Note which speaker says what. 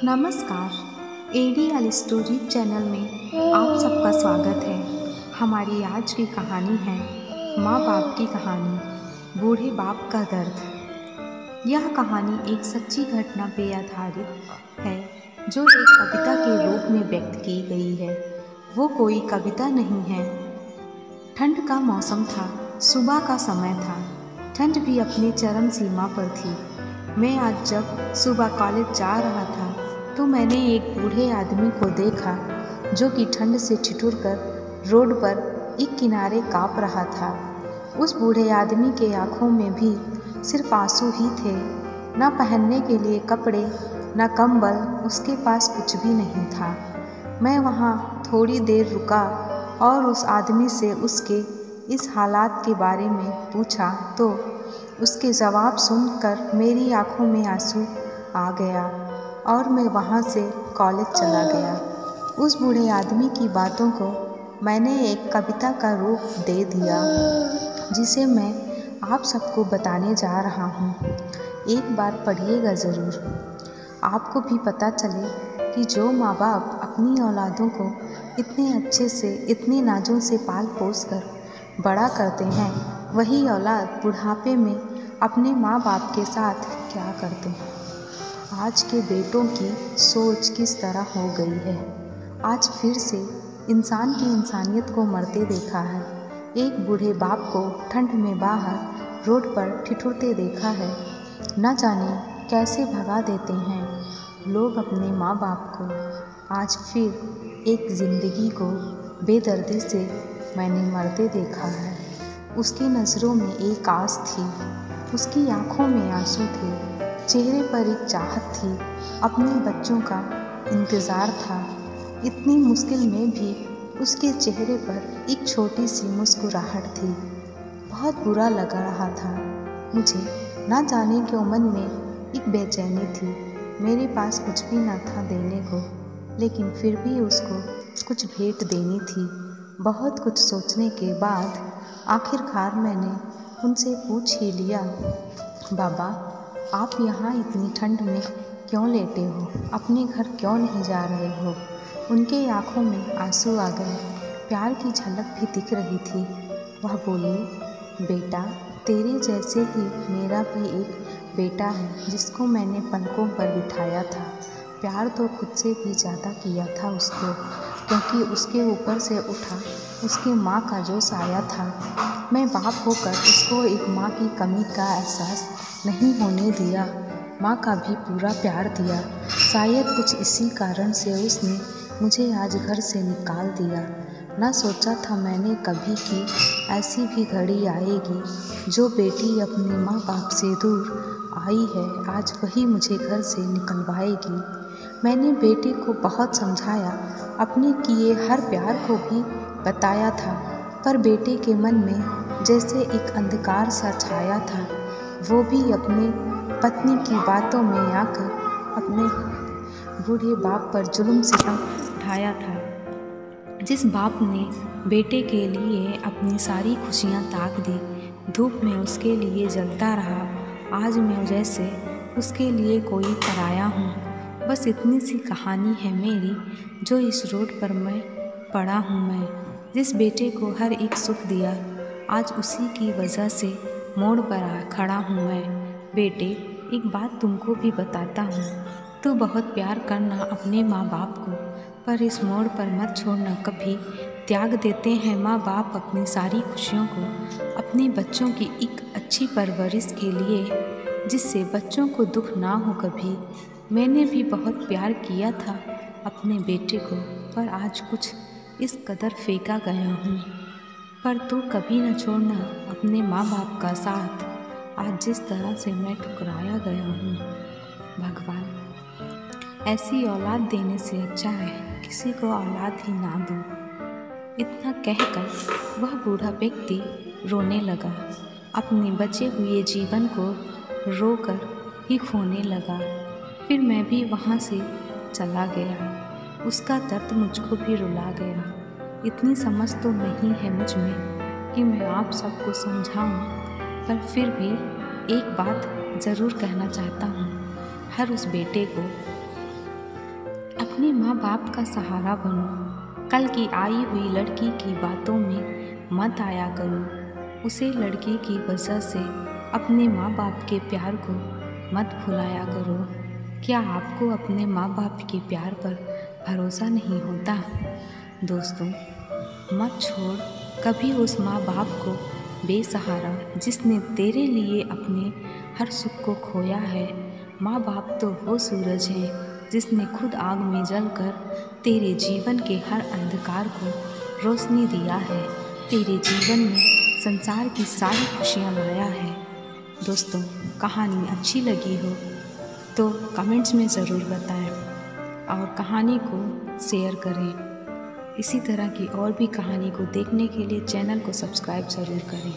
Speaker 1: नमस्कार। ADL story channel में आप सबका स्वागत है। हमारी आज की कहानी है माँ बाप की कहानी, बूढ़े बाप का दर्द। यह कहानी एक सच्ची घटना पे आधारित है जो एक कविता के रूप में व्यक्त की गई है। वो कोई कविता नहीं है। ठंड का मौसम था, सुबह का समय था। ठंड भी अपनी चरम सीमा पर थी। मैं आज जब सुबह कॉलेज जा रहा था तो मैंने एक बूढ़े आदमी को देखा जो कि ठंड से ठिठुर कर रोड पर एक किनारे काँप रहा था। उस बूढ़े आदमी के आँखों में भी सिर्फ आंसू ही थे। न पहनने के लिए कपड़े, न कंबल, उसके पास कुछ भी नहीं था। मैं वहाँ थोड़ी देर रुका और उस आदमी से उसके इस हालात के बारे में पूछा तो उसके जवाब सुनकर मेरी आँखों में आंसू आ गया और मैं वहाँ से कॉलेज चला गया। उस बूढ़े आदमी की बातों को मैंने एक कविता का रूप दे दिया जिसे मैं आप सबको बताने जा रहा हूँ। एक बार पढ़िएगा ज़रूर, आपको भी पता चले कि जो माँ बाप अपनी औलादों को इतने अच्छे से, इतने नाज़ों से पाल पोस कर बड़ा करते हैं, वही औलाद बुढ़ापे में अपने माँ बाप के साथ क्या करते हैं। आज के बेटों की सोच किस तरह हो गई है। आज फिर से इंसान की इंसानियत को मरते देखा है। एक बूढ़े बाप को ठंड में बाहर रोड पर ठिठुरते देखा है। न जाने कैसे भगा देते हैं लोग अपने माँ बाप को। आज फिर एक ज़िंदगी को बेदर्दी से मैंने मरते देखा है। उसकी नज़रों में एक आस थी, उसकी आँखों में आंसू थे, चेहरे पर एक चाहत थी, अपने बच्चों का इंतज़ार था। इतनी मुश्किल में भी उसके चेहरे पर एक छोटी सी मुस्कुराहट थी। बहुत बुरा लग रहा था मुझे। ना जाने क्यों मन में एक बेचैनी थी। मेरे पास कुछ भी न था देने को, लेकिन फिर भी उसको कुछ भेंट देनी थी। बहुत कुछ सोचने के बाद आखिरकार मैंने उनसे पूछ ही लिया, बाबा आप यहाँ इतनी ठंड में क्यों लेटे हो? अपने घर क्यों नहीं जा रहे हो? उनके आँखों में आंसू आ गए, प्यार की झलक भी दिख रही थी। वह बोले, बेटा तेरे जैसे ही मेरा भी एक बेटा है जिसको मैंने पलकों पर बिठाया था। प्यार तो खुद से भी ज़्यादा किया था उसको, क्योंकि उसके ऊपर से उठा उसकी माँ का जो साया था। मैं बाप होकर उसको एक माँ की कमी का एहसास नहीं होने दिया। माँ का भी पूरा प्यार दिया। शायद कुछ इसी कारण से उसने मुझे आज घर से निकाल दिया। ना सोचा था मैंने कभी कि ऐसी भी घड़ी आएगी जो बेटी अपने माँ बाप से दूर आई है, आज वही मुझे घर से निकलवाएगी। मैंने बेटे को बहुत समझाया, अपने किए हर प्यार को भी बताया था, पर बेटे के मन में जैसे एक अंधकार सा छाया था। वो भी अपने पत्नी की बातों में आकर अपने बूढ़े बाप पर जुल्म सितम ढाया था। जिस बाप ने बेटे के लिए अपनी सारी खुशियाँ त्याग दी, धूप में उसके लिए जलता रहा, आज मैं जैसे उसके लिए कोई पराया हूँ। बस इतनी सी कहानी है मेरी, जो इस रोड पर मैं पड़ा हूँ। मैं जिस बेटे को हर एक सुख दिया, आज उसी की वजह से मोड़ पर खड़ा हूँ मैं। बेटे एक बात तुमको भी बताता हूँ, तू बहुत प्यार करना अपने माँ बाप को, पर इस मोड़ पर मत छोड़ना कभी। त्याग देते हैं माँ बाप अपनी सारी खुशियों को अपने बच्चों की एक अच्छी परवरिश के लिए, जिससे बच्चों को दुख ना हो कभी। मैंने भी बहुत प्यार किया था अपने बेटे को, पर आज कुछ इस कदर फेंका गया हूँ। पर तू कभी न छोड़ना अपने माँ बाप का साथ, आज जिस तरह से मैं ठुकराया गया हूँ। भगवान ऐसी औलाद देने से अच्छा है किसी को औलाद ही ना दूँ। इतना कहकर वह बूढ़ा व्यक्ति रोने लगा, अपने बचे हुए जीवन को रोकर ही खोने लगा। फिर मैं भी वहाँ से चला गया। उसका दर्द मुझको भी रुला गया। इतनी समझ तो नहीं है मुझ में कि मैं आप सबको समझाऊं, पर फिर भी एक बात ज़रूर कहना चाहता हूँ हर उस बेटे को अपने माँ बाप का सहारा बनो। कल की आई हुई लड़की की बातों में मत आया करो। उसे लड़के की वजह से अपने माँ बाप के प्यार को मत भुलाया करो। क्या आपको अपने माँ बाप के प्यार पर भरोसा नहीं होता? दोस्तों, मत छोड़ कभी उस माँ बाप को बेसहारा जिसने तेरे लिए अपने हर सुख को खोया है। माँ बाप तो वो सूरज हैं जिसने खुद आग में जलकर तेरे जीवन के हर अंधकार को रोशनी दिया है, तेरे जीवन में संसार की सारी खुशियाँ लाया है। दोस्तों, कहानी अच्छी लगी हो तो कमेंट्स में ज़रूर बताएं और कहानी को शेयर करें। इसी तरह की और भी कहानी को देखने के लिए चैनल को सब्सक्राइब ज़रूर करें।